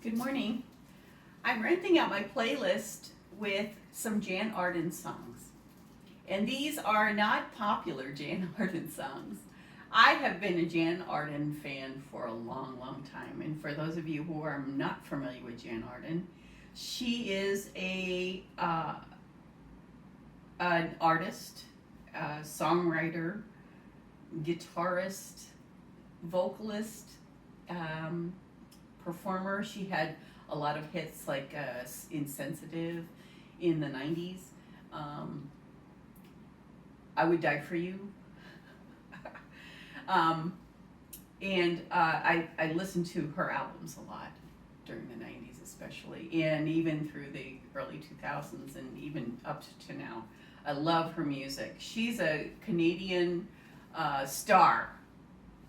Good morning. I'm renting out my playlist with some Jan Arden songs. And these are not popular Jan Arden songs. I have been a Jan Arden fan for a long, long time. And for those of you who are not familiar with Jan Arden, she is an artist, songwriter, guitarist, vocalist, performer. She had a lot of hits like Insensitive in the 90s. I Would Die For You. I listened to her albums a lot during the 90s especially, and even through the early 2000s and even up to now. I love her music. She's a Canadian star,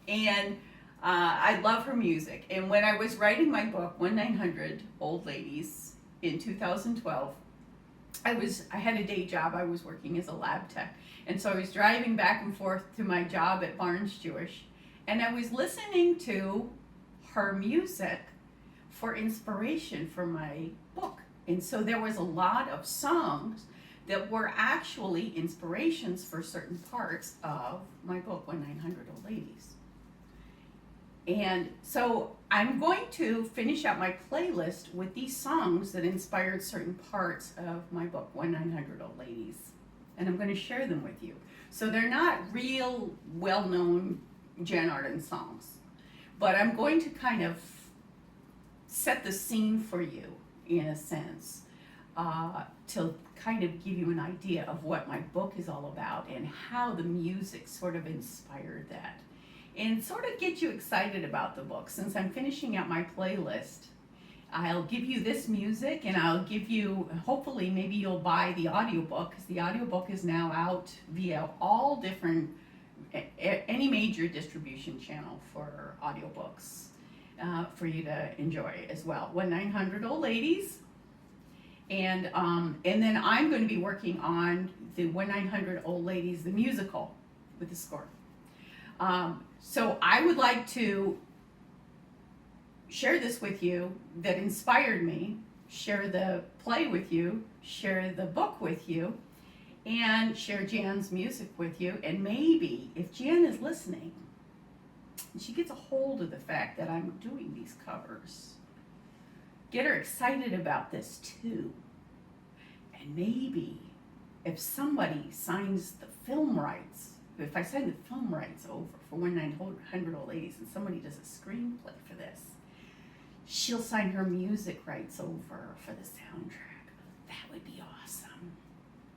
and I love her music. And when I was writing my book, 1-900 Old Ladies, in 2012, I had a day job. I was working as a lab tech. And so I was driving back and forth to my job at Barnes Jewish, and I was listening to her music for inspiration for my book. And so there was a lot of songs that were actually inspirations for certain parts of my book, 1-900 Old Ladies. And so I'm going to finish out my playlist with these songs that inspired certain parts of my book, 1-900 Old Ladies. And I'm going to share them with you. So they're not real well-known Jan Arden songs, but I'm going to kind of set the scene for you, in a sense, to kind of give you an idea of what my book is all about and how the music sort of inspired that. And sort of get you excited about the book. Since I'm finishing out my playlist, I'll give you this music, and I'll give you, hopefully maybe you'll buy the audiobook, because the audiobook is now out via all different, any major distribution channel for audiobooks for you to enjoy as well. 1-900 Old Ladies. And then I'm going to be working on the 1-900 Old Ladies, the musical, with the score. So I would like to share this with you that inspired me, share the play with you, share the book with you, and share Jan's music with you. And maybe if Jan is listening, she gets a hold of the fact that I'm doing these covers, get her excited about this too. And maybe if somebody signs the film rights, if I sign the film rights over for 1-900 Old Ladies and somebody does a screenplay for this, she'll sign her music rights over for the soundtrack. That would be awesome.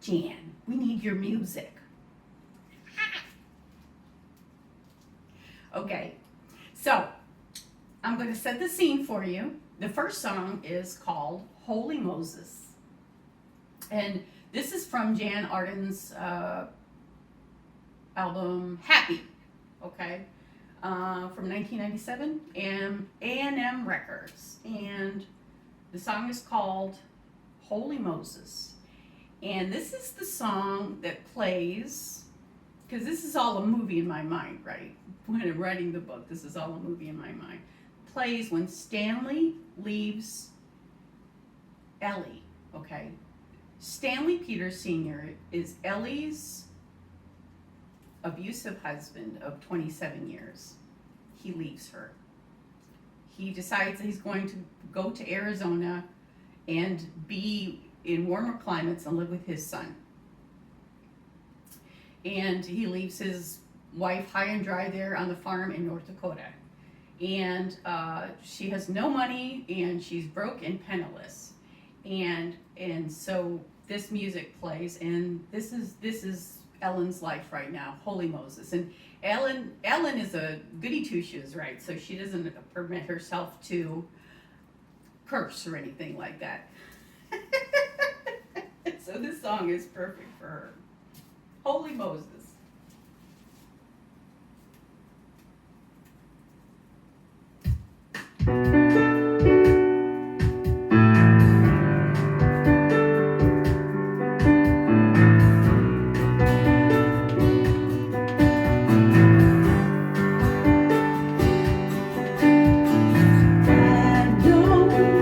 Jan, we need your music. Okay, so I'm going to set the scene for you. The first song is called Holy Moses. And this is from Jan Arden's album Happy, okay, from 1997, and A&M Records. And the song is called Holy Moses. And this is the song that plays, because this is all a movie in my mind, right? When I'm writing the book, this is all a movie in my mind. Plays when Stanley leaves Ellie, okay? Stanley Peters Sr. is Ellie's abusive husband of 27 years. He leaves her. He decides that he's going to go to Arizona and be in warmer climates and live with his son. And he leaves his wife high and dry there on the farm in North Dakota. And she has no money, and she's broke and penniless. And so this music plays, and this is Ellen's life right now, Holy Moses. And Ellen is a goody two-shoes, right? So she doesn't permit herself to curse or anything like that. So this song is perfect for her. Holy Moses. I don't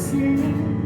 sing